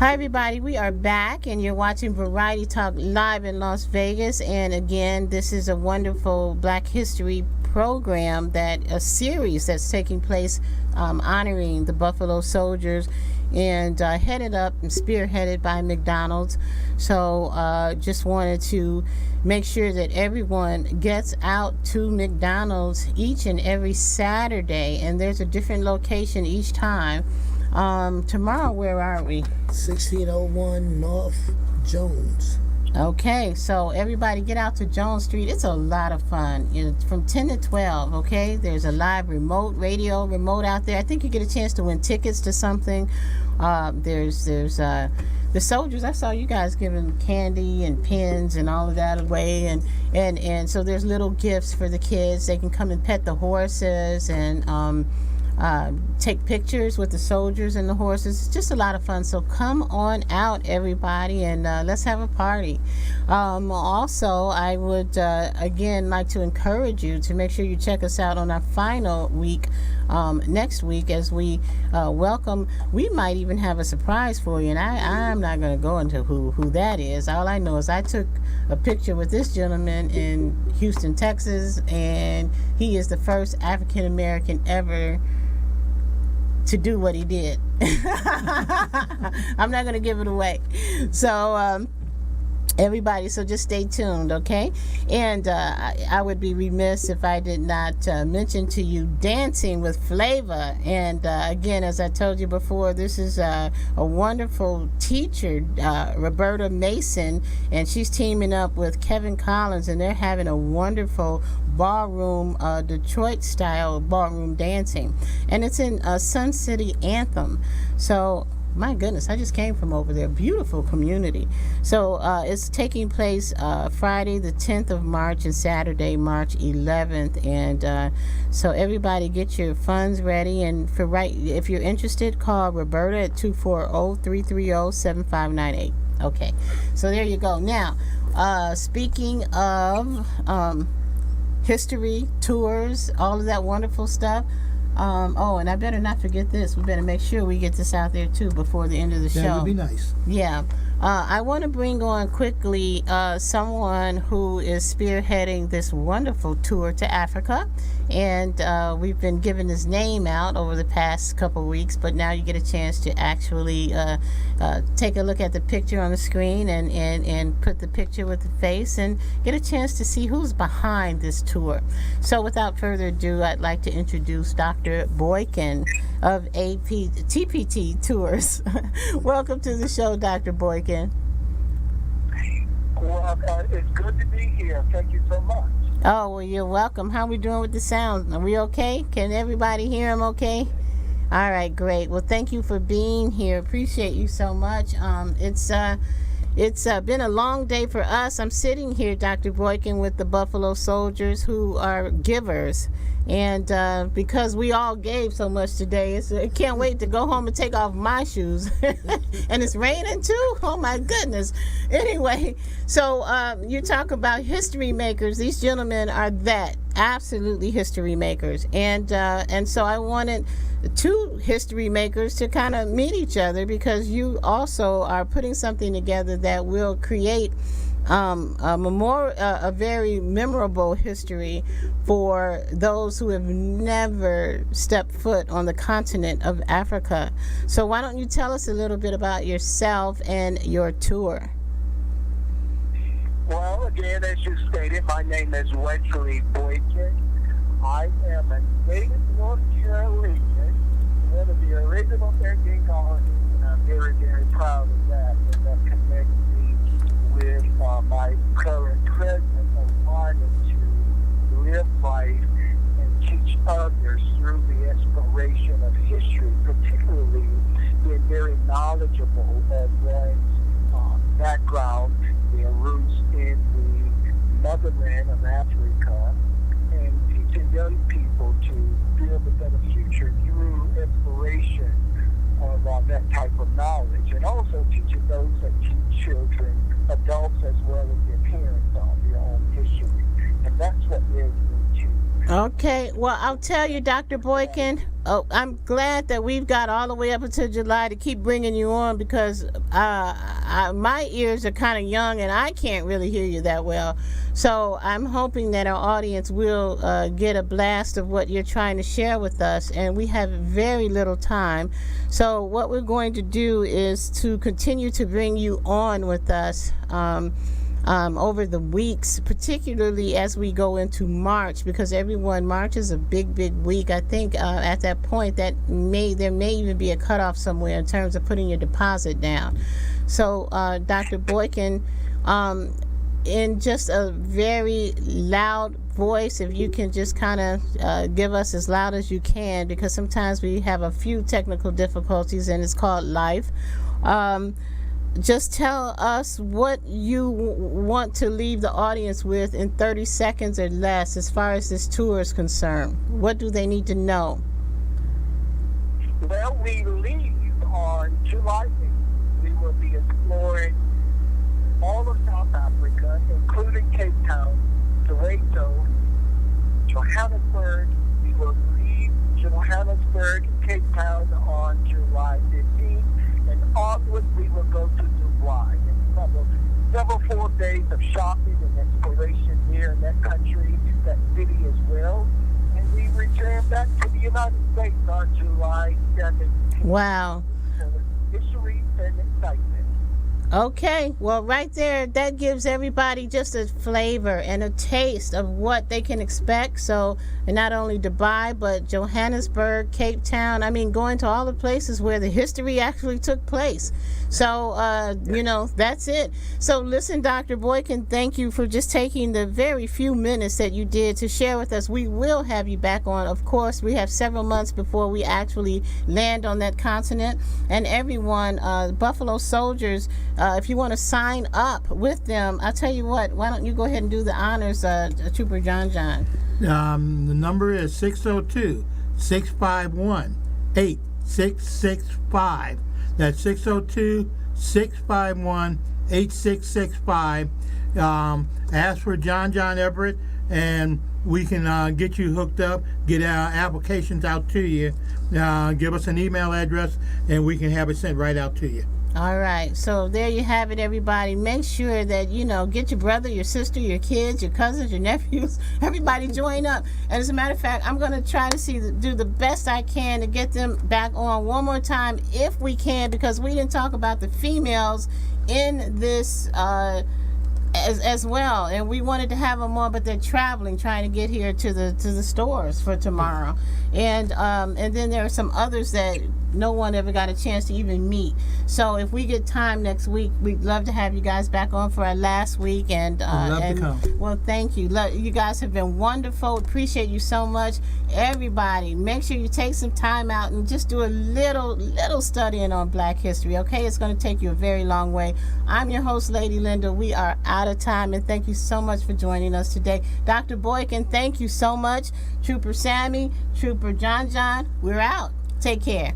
Hi, everybody. We are back, and you're watching Variety Talk live in Las Vegas. And again, this is a wonderful Black History program, a series that's taking place honoring the Buffalo Soldiers, and headed up and spearheaded by McDonald's. So just wanted to make sure that everyone gets out to McDonald's each and every Saturday, and there's a different location each time. Tomorrow, where are we? 1601 North Jones. Okay, so everybody get out to Jones Street. It's a lot of fun. It's from 10 to 12, okay? There's a live radio remote out there. I think you get a chance to win tickets to something. There's the soldiers. I saw you guys giving candy and pins and all of that away, and so there's little gifts for the kids. They can come and pet the horses and take pictures with the soldiers and the horses. It's just a lot of fun. So come on out, everybody, and let's have a party. Also, I would again like to encourage you to make sure you check us out on our final week next week, as we welcome. We might even have a surprise for you, and I'm not going to go into who that is. All I know is I took a picture with this gentleman in Houston, Texas, and he is the first African American ever to do what he did. I'm not going to give it away. So everybody, so just stay tuned, okay? And I would be remiss if I did not mention to you Dancing with Flavor. And again, as I told you before, this is a wonderful teacher, Roberta Mason, and she's teaming up with Kevin Collins, and they're having a wonderful ballroom, Detroit style ballroom dancing, and it's in Sun City Anthem. So my goodness, I just came from over there. Beautiful community. So it's taking place Friday the 10th of March and Saturday March 11th, and so everybody get your funds ready. And if you're interested, call Roberta at 240-330-7598. Okay, so there you go. Now speaking of history tours, all of that wonderful stuff. And I better not forget this. We better make sure we get this out there too before the end of the show. That would be nice. Yeah. I want to bring on quickly someone who is spearheading this wonderful tour to Africa. And we've been giving his name out over the past couple weeks, but now you get a chance to actually take a look at the picture on the screen and put the picture with the face and get a chance to see who's behind this tour. So without further ado, I'd like to introduce Dr. Boykin of TPT Tours. Welcome to the show, Dr. Boykin. Well, it's good to be here. Thank you so much. Oh, well, you're welcome. How are we doing with the sound? Are we okay? Can everybody hear him okay? All right, great. Well, thank you for being here. Appreciate you so much. It's been a long day for us. I'm sitting here, Dr. Boykin, with the Buffalo Soldiers, who are givers. And because we all gave so much today, I can't wait to go home and take off my shoes. And it's raining too? Oh my goodness. Anyway, so you talk about history makers. These gentlemen are absolutely history makers. And so I wanted two history makers to kind of meet each other, because you also are putting something together that will create a very memorable history for those who have never stepped foot on the continent of Africa. So why don't you tell us a little bit about yourself and your tour? Well, again, as you stated, my name is Wesley Boykin. I am a native North Carolinian, one of the original 13 colonies, and I'm very, very proud of that. And that connects me with my current present of wanting to live life and teach others through the exploration of history, particularly being very knowledgeable of one's background, their roots in the motherland of Africa, and teaching young people to build a better future through exploration of that type of knowledge, and also teaching those that teach children, adults as well as their parents, on their own history. And that's what led me to Okay, well, I'll tell you, Dr. Boykin, I'm glad that we've got all the way up until July to keep bringing you on because my ears are kind of young and I can't really hear you that well. So I'm hoping that our audience will get a blast of what you're trying to share with us, and we have very little time. So what we're going to do is to continue to bring you on with us over the weeks, particularly as we go into March, because March is a big week. I think at that point there may even be a cutoff somewhere in terms of putting your deposit down. So Dr. Boykin, in just a very loud voice, if you can just kind of give us as loud as you can, because sometimes we have a few technical difficulties and it's called life. Just tell us what you want to leave the audience with in 30 seconds or less as far as this tour is concerned. What do they need to know? Well, we leave on July 8th. We will be exploring all of South Africa, including Cape Town, Soweto, Johannesburg. We will leave Johannesburg, Cape Town on July 15th. And onward, we will go to Dubai and several 4 days of shopping and exploration here in that country, that city as well. And we return back to the United States on July 17th. Wow. So it's history and excitement. Okay, well, right there, that gives everybody just a flavor and a taste of what they can expect. So, and not only Dubai, but Johannesburg, Cape Town. I mean, going to all the places where the history actually took place. So, that's it. So, listen, Dr. Boykin, thank you for just taking the very few minutes that you did to share with us. We will have you back on. Of course, we have several months before we actually land on that continent. And everyone, Buffalo Soldiers, if you want to sign up with them, I'll tell you what, why don't you go ahead and do the honors, Trooper John. The number is 602-651-8665. That's 602-651-8665. Ask for John Everett, and we can get you hooked up, get our applications out to you. Give us an email address, and we can have it sent right out to you. All right, so there you have it, everybody. Make sure that, get your brother, your sister, your kids, your cousins, your nephews, everybody join up. And as a matter of fact, I'm going to try to do the best I can to get them back on one more time if we can, because we didn't talk about the females in this as well, and we wanted to have them on, but they're traveling, trying to get here to the stores for tomorrow, and then there are some others that no one ever got a chance to even meet. So if we get time next week, we'd love to have you guys back on for our last week. And to come. Well, thank you. You guys have been wonderful. Appreciate you so much. Everybody, make sure you take some time out and just do a little studying on Black history. Okay, it's going to take you a very long way. I'm your host, Lady Linda. We are out of time, and thank you so much for joining us today. Dr. Boykin, thank you so much. Trooper Sammy, Trooper John, we're out. Take care.